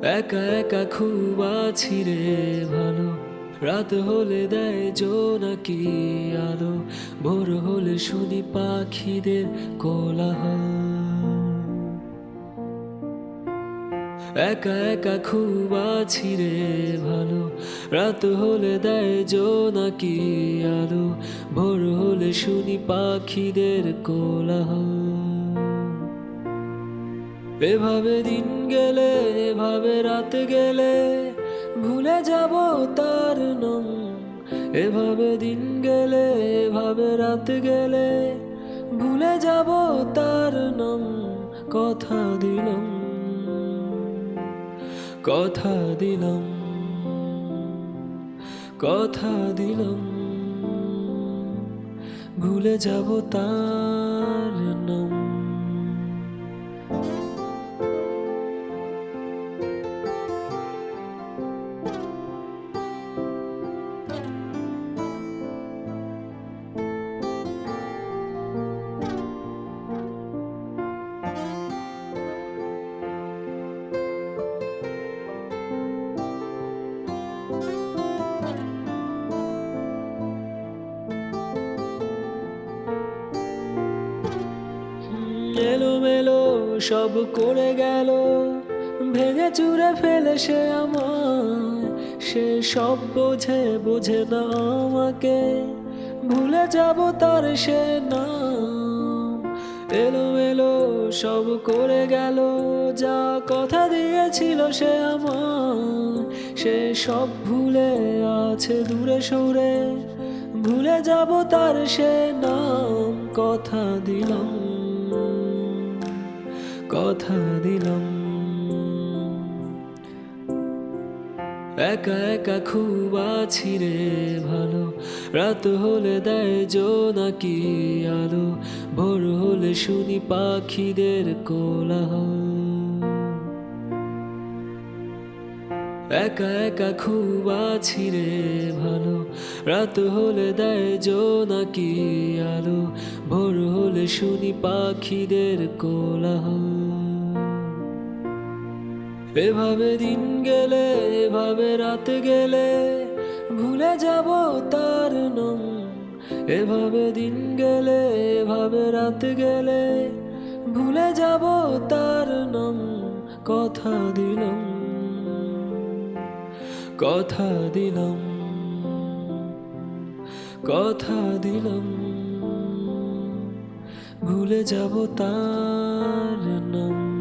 একা একা খুব আছি রে ভালো। রাত হলে দেয় জোনাকি আলো, ভোর হলে শুনি পাখিদের কোলাহল। একা একা খুব আছি রে ভালো। রাত হলে দেয় জোনাকি আলো, ভোর হলে শুনি পাখিদের কোলাহল। এভাবে দিন গেলে, এভাবে রাত গেলে, ভুলে যাব তার নাম। এভাবে দিন গেলে, এভাবে রাত গেলে, ভুলে যাব তার নাম। কথা দিলাম, কথা দিলাম, কথা দিলাম, ভুলে যাব তার নাম। এলোমেলো সব করে গেল, ভেঙে চুরে ফেলে সে আমায়। সে সব বোঝে, বোঝে না আমাকে, ভুলে যাব তার সে নাম। এলোমেলো সব করে গেল, যা কথা দিয়েছিল সে আমায়। সে সব ভুলে আছে দূরে সরে, ভুলে যাব তার সে নাম। কথা দিলাম, কথা দিলাম। একা একা খুব আছি রে ভালো। রাত হলে দেয় জোনাকি আলো, ভোর হলে শুনি পাখিদের কোলাহল। একা একা খুব আছি রে ভালো। রাত হলে দেয় জোনাকি আলো, ভোর হলে শুনি পাখিদের কোলাহল। এভাবে দিন গেলে, এভাবে রাত গেলে, ভুলে যাব তার নাম। এভাবে দিন গেলে, এভাবে রাত গেলে, ভুলে যাব তার নাম। কথা দিলাম, কথা দিলাম, কথা দিলাম, ভুলে যাব তার নাম।